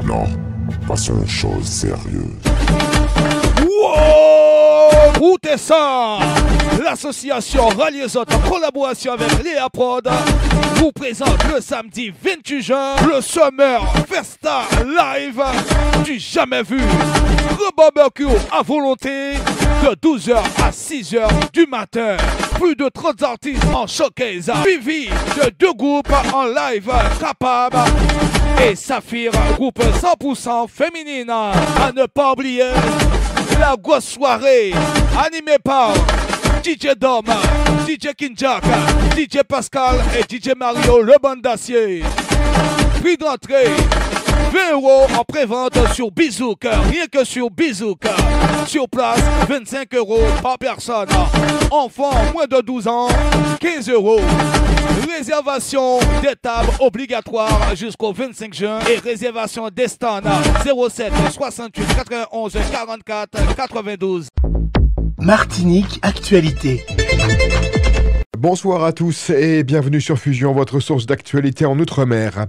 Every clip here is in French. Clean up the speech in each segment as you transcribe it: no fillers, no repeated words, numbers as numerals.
Maintenant, passons aux choses sérieuses. Wow! Écoutez ça! L'association Ralliezot en collaboration avec Léa Prod vous présente le samedi 28 juin le Summer Festa Live du jamais vu. Le barbecue à volonté de 12h à 6h du matin. Plus de 30 artistes en showcase, suivi de 2 groupes en live, Capable et Saphir, groupe 100% féminine. À ne pas oublier la grosse soirée animée par DJ Dom, DJ Kinjak, DJ Pascal et DJ Mario le band d'acier. Prix d'entrée 20 € en prévente sur Bizouk, rien que sur Bizouk. Sur place, 25 € par personne. Enfants moins de 12 ans, 15 €. Réservation des tables obligatoire jusqu'au 25 juin et réservation des stands 07 68 91 44 92. Martinique Actualité. Bonsoir à tous et bienvenue sur Fusion, votre source d'actualité en Outre-mer.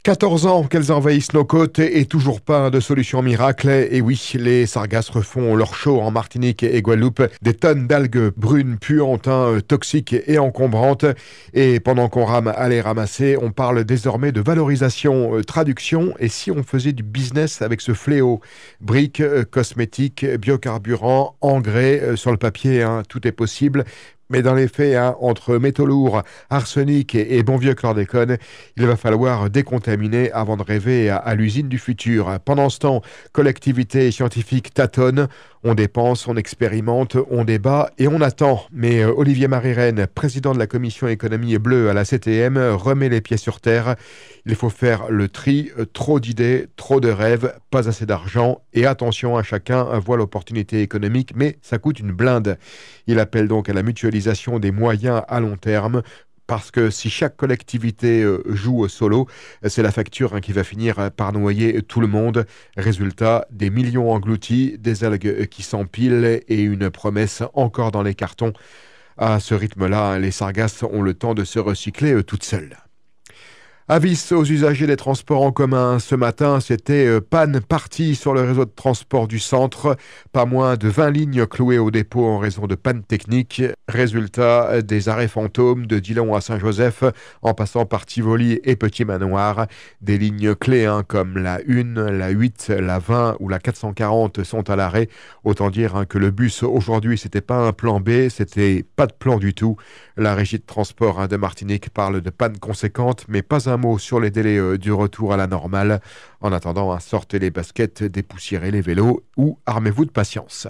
14 ans qu'elles envahissent nos côtes et toujours pas de solution miracle. Et oui, les sargasses refont leur show en Martinique et Guadeloupe. Des tonnes d'algues brunes, puantes, toxiques et encombrantes. Et pendant qu'on rame à les ramasser, on parle désormais de valorisation, traduction. Et si on faisait du business avec ce fléau? Briques, cosmétiques, biocarburants, engrais, sur le papier, tout est possible. Mais dans les faits, entre métaux lourds, arsenic et bon vieux chlordécone, il va falloir décontaminer avant de rêver à l'usine du futur. Pendant ce temps, collectivités scientifiques tâtonnent, on dépense, on expérimente, on débat et on attend. Mais Olivier Marirène, président de la commission économie bleue à la CTM, remet les pieds sur terre. Il faut faire le tri, trop d'idées, trop de rêves, pas assez d'argent et attention à chacun voit l'opportunité économique, mais ça coûte une blinde. Il appelle donc à la mutualisation des moyens à long terme. Parce que si chaque collectivité joue au solo, c'est la facture qui va finir par noyer tout le monde. Résultat, des millions engloutis, des algues qui s'empilent et une promesse encore dans les cartons. À ce rythme-là, les sargasses ont le temps de se recycler toutes seules. Avis aux usagers des transports en commun. Ce matin, c'était panne partie sur le réseau de transport du centre. Pas moins de 20 lignes clouées au dépôt en raison de panne technique. Résultat, des arrêts fantômes de Dillon à Saint-Joseph en passant par Tivoli et Petit Manoir. Des lignes clés comme la 1, la 8, la 20 ou la 440 sont à l'arrêt. Autant dire que le bus aujourd'hui, c'était pas un plan B, c'était pas de plan du tout. La régie de transport de Martinique parle de panne conséquente, mais pas un mot sur les délais du retour à la normale. En attendant, sortez les baskets, dépoussiérez les vélos ou armez-vous de patience.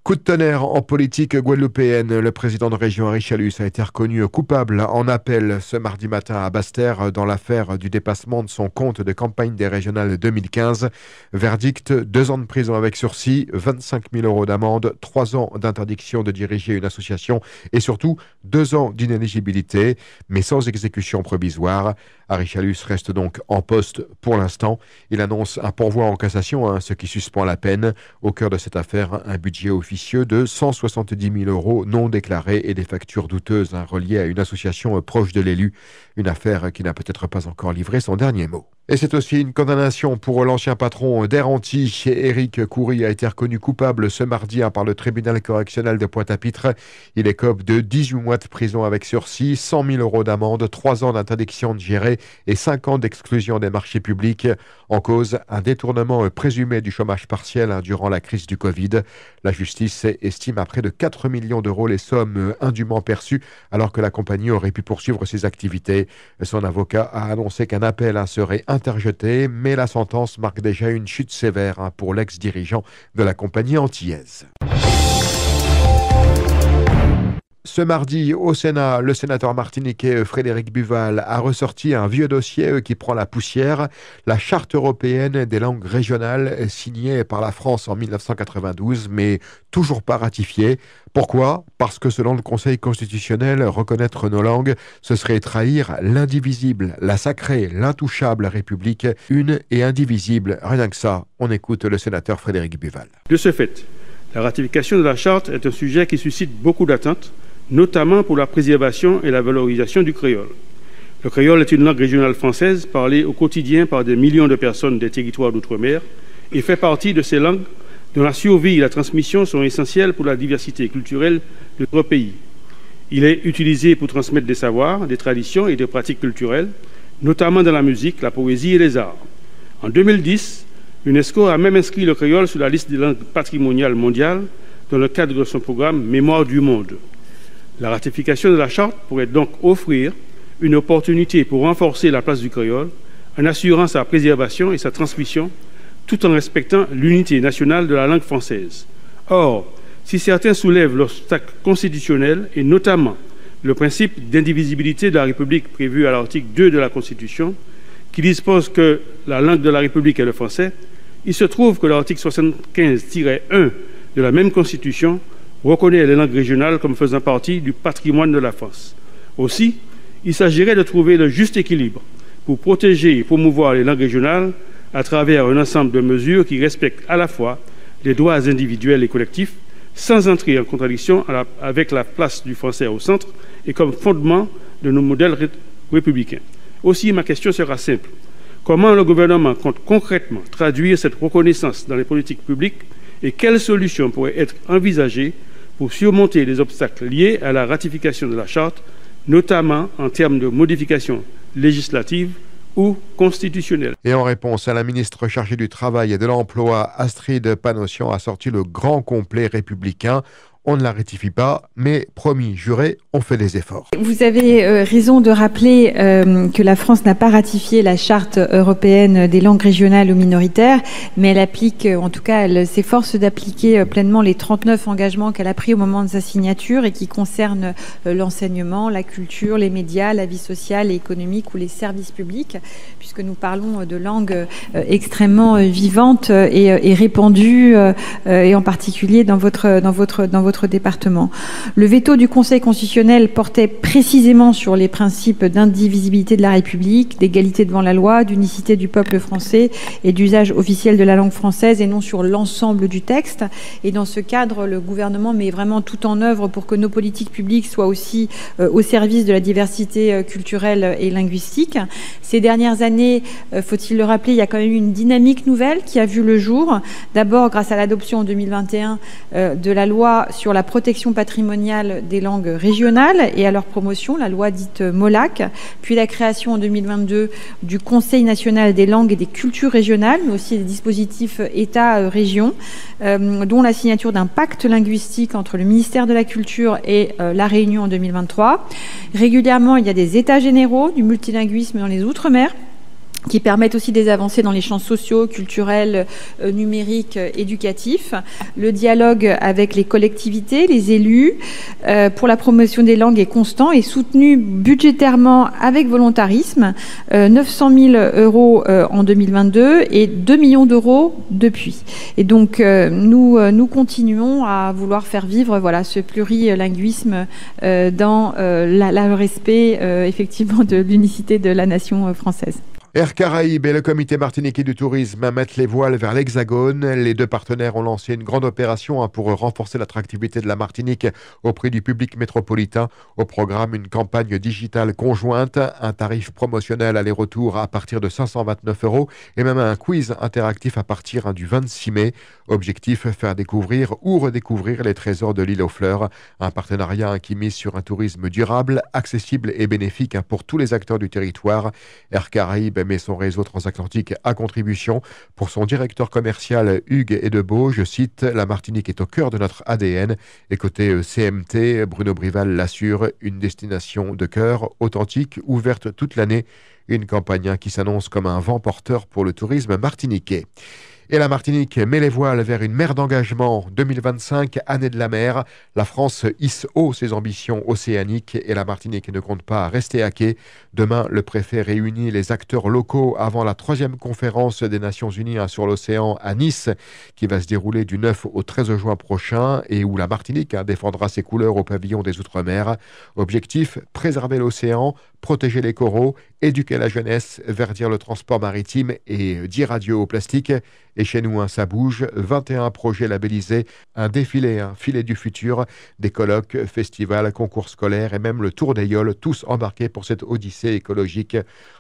Coup de tonnerre en politique guadeloupéenne. Le président de région Henri Chalus a été reconnu coupable en appel ce mardi matin à Basse-Terre dans l'affaire du dépassement de son compte de campagne des régionales 2015. Verdict, 2 ans de prison avec sursis, 25 000 € d'amende, 3 ans d'interdiction de diriger une association et surtout 2 ans d'inéligibilité, mais sans exécution provisoire. Henri Chalus reste donc en poste pour l'instant. Il annonce un pourvoi en cassation, ce qui suspend la peine. Au cœur de cette affaire, un budget officieux de 170 000 € non déclarés et des factures douteuses reliées à une association proche de l'élu. Une affaire qui n'a peut-être pas encore livré son dernier mot. Et c'est aussi une condamnation pour l'ancien patron d'Air Antilles. Éric Coury a été reconnu coupable ce mardi par le tribunal correctionnel de Pointe-à-Pitre. Il écope de 18 mois de prison avec sursis, 100 000 € d'amende, 3 ans d'interdiction de gérer et 5 ans d'exclusion des marchés publics. En cause, un détournement présumé du chômage partiel durant la crise du Covid. La justice estime à près de 4 millions d'euros les sommes indûment perçues alors que la compagnie aurait pu poursuivre ses activités. Son avocat a annoncé qu'un appel serait interjeté, mais la sentence marque déjà une chute sévère pour l'ex-dirigeant de la compagnie antillaise. Ce mardi, au Sénat, le sénateur martiniquais Frédéric Buval a ressorti un vieux dossier qui prend la poussière, la Charte européenne des langues régionales signée par la France en 1992, mais toujours pas ratifiée. Pourquoi ? Parce que selon le Conseil constitutionnel, reconnaître nos langues, ce serait trahir l'indivisible, la sacrée, l'intouchable République, une et indivisible. Rien que ça, on écoute le sénateur Frédéric Buval. De ce fait, la ratification de la Charte est un sujet qui suscite beaucoup d'attentes, notamment pour la préservation et la valorisation du créole. Le créole est une langue régionale française parlée au quotidien par des millions de personnes des territoires d'outre-mer et fait partie de ces langues dont la survie et la transmission sont essentielles pour la diversité culturelle de notre pays. Il est utilisé pour transmettre des savoirs, des traditions et des pratiques culturelles, notamment dans la musique, la poésie et les arts. En 2010, l'UNESCO a même inscrit le créole sur la liste des langues patrimoniales mondiales dans le cadre de son programme Mémoire du monde. La ratification de la charte pourrait donc offrir une opportunité pour renforcer la place du créole en assurant sa préservation et sa transmission tout en respectant l'unité nationale de la langue française. Or, si certains soulèvent l'obstacle constitutionnel et notamment le principe d'indivisibilité de la République prévu à l'article 2 de la Constitution, qui dispose que la langue de la République est le français, il se trouve que l'article 75-1 de la même Constitution reconnaît les langues régionales comme faisant partie du patrimoine de la France. Aussi, il s'agirait de trouver le juste équilibre pour protéger et promouvoir les langues régionales à travers un ensemble de mesures qui respectent à la fois les droits individuels et collectifs, sans entrer en contradiction avec la place du français au centre et comme fondement de nos modèles républicains. Aussi, ma question sera simple. Comment le gouvernement compte concrètement traduire cette reconnaissance dans les politiques publiques et quelles solutions pourraient être envisagées pour surmonter les obstacles liés à la ratification de la charte, notamment en termes de modifications législatives ou constitutionnelles. Et en réponse à la ministre chargée du Travail et de l'Emploi, Astrid Panosyan a sorti le grand complet républicain. On ne la ratifie pas, mais promis, juré, on fait des efforts. Vous avez raison de rappeler que la France n'a pas ratifié la charte européenne des langues régionales ou minoritaires, mais elle applique, en tout cas, elle s'efforce d'appliquer pleinement les 39 engagements qu'elle a pris au moment de sa signature et qui concernent l'enseignement, la culture, les médias, la vie sociale et économique ou les services publics, puisque nous parlons de langues extrêmement vivantes et répandues, et en particulier dans votre département. Le veto du Conseil constitutionnel portait précisément sur les principes d'indivisibilité de la République, d'égalité devant la loi, d'unicité du peuple français et d'usage officiel de la langue française et non sur l'ensemble du texte. Et dans ce cadre, le gouvernement met vraiment tout en œuvre pour que nos politiques publiques soient aussi au service de la diversité culturelle et linguistique. Ces dernières années, faut-il le rappeler, il y a quand même eu une dynamique nouvelle qui a vu le jour. D'abord, grâce à l'adoption en 2021 de la loi sur la protection patrimoniale des langues régionales et à leur promotion, la loi dite MOLAC, puis la création en 2022 du Conseil national des langues et des cultures régionales, mais aussi des dispositifs État-région, dont la signature d'un pacte linguistique entre le ministère de la Culture et la Réunion en 2023. Régulièrement, il y a des états généraux du multilinguisme dans les Outre-mer, qui permettent aussi des avancées dans les champs sociaux, culturels, numériques, éducatifs. Le dialogue avec les collectivités, les élus, pour la promotion des langues est constant et soutenu budgétairement avec volontarisme. 900 000 € en 2022 et 2 millions d'euros depuis. Et donc, nous continuons à vouloir faire vivre ce plurilinguisme dans le respect, effectivement, de l'unicité de la nation française. Air Caraïbes et le comité martiniquais du tourisme mettent les voiles vers l'Hexagone. Les deux partenaires ont lancé une grande opération pour renforcer l'attractivité de la Martinique auprès du public métropolitain. Au programme, une campagne digitale conjointe, un tarif promotionnel aller-retour à partir de 529 € et même un quiz interactif à partir du 26 mai. Objectif, faire découvrir ou redécouvrir les trésors de l'île aux fleurs. Un partenariat qui mise sur un tourisme durable, accessible et bénéfique pour tous les acteurs du territoire. Air Caraïbes met son réseau transatlantique à contribution. Pour son directeur commercial Hugues Edebeau, je cite, « La Martinique est au cœur de notre ADN ». Et côté CMT, Bruno Brival l'assure, une destination de cœur, authentique, ouverte toute l'année. Une campagne qui s'annonce comme un vent porteur pour le tourisme martiniquais. Et la Martinique met les voiles vers une mer d'engagement. 2025, année de la mer. La France hisse haut ses ambitions océaniques et la Martinique ne compte pas rester à quai. Demain, le préfet réunit les acteurs locaux avant la 3e conférence des Nations Unies sur l'océan à Nice, qui va se dérouler du 9 au 13 juin prochain et où la Martinique défendra ses couleurs au pavillon des Outre-mer. Objectif, préserver l'océan, protéger les coraux, éduquer la jeunesse, verdir le transport maritime et dire adieu au plastique. Et chez nous, ça bouge. 21 projets labellisés, un défilé, un filet du futur, des colloques, festivals, concours scolaires et même le Tour des Yoles, tous embarqués pour cette odyssée écologique.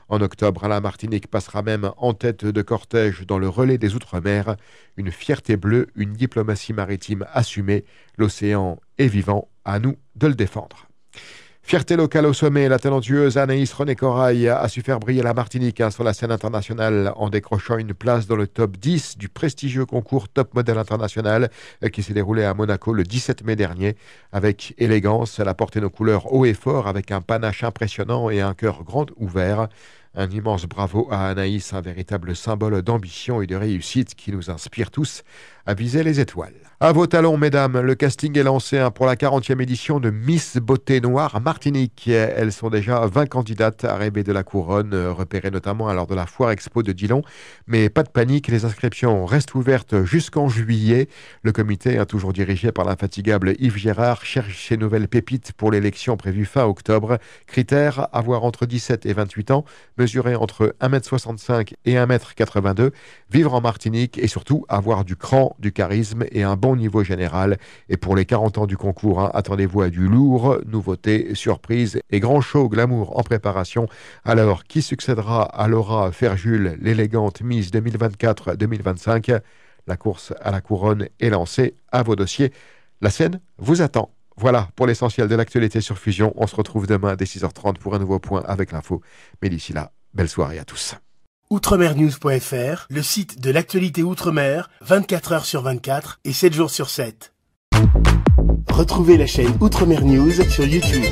En octobre, la Martinique passera même en tête de cortège dans le relais des Outre-mer. Une fierté bleue, une diplomatie maritime assumée. L'océan est vivant, à nous de le défendre. Fierté locale au sommet, la talentueuse Anaïs René Corail a su faire briller la Martinique sur la scène internationale en décrochant une place dans le top 10 du prestigieux concours Top Model International qui s'est déroulé à Monaco le 17 mai dernier. Avec élégance, elle a porté nos couleurs haut et fort avec un panache impressionnant et un cœur grand ouvert. Un immense bravo à Anaïs, un véritable symbole d'ambition et de réussite qui nous inspire tous à viser les étoiles. À vos talons, mesdames, le casting est lancé pour la 40e édition de Miss Beauté Noire Martinique. Elles sont déjà 20 candidates à rêver de la couronne, repérées notamment lors de la Foire Expo de Dillon. Mais pas de panique, les inscriptions restent ouvertes jusqu'en juillet. Le comité, toujours dirigé par l'infatigable Yves Gérard, cherche ses nouvelles pépites pour l'élection prévue fin octobre. Critères, avoir entre 17 et 28 ans, mesurer entre 1m65 et 1m82, vivre en Martinique et surtout avoir du cran, du charisme et un bon niveau général. Et pour les 40 ans du concours, attendez-vous à du lourd, nouveautés, surprises et grand show glamour en préparation. Alors, qui succédera à Laura Ferjul, l'élégante Miss 2024-2025 ? La course à la couronne est lancée. À vos dossiers, la scène vous attend. Voilà pour l'essentiel de l'actualité sur Fusion. On se retrouve demain dès 6h30 pour un nouveau point avec l'info. Mais d'ici là, belle soirée à tous. Outremernews.fr, le site de l'actualité Outre-mer, 24 heures sur 24 et 7 jours sur 7. Retrouvez la chaîne Outremer News sur YouTube.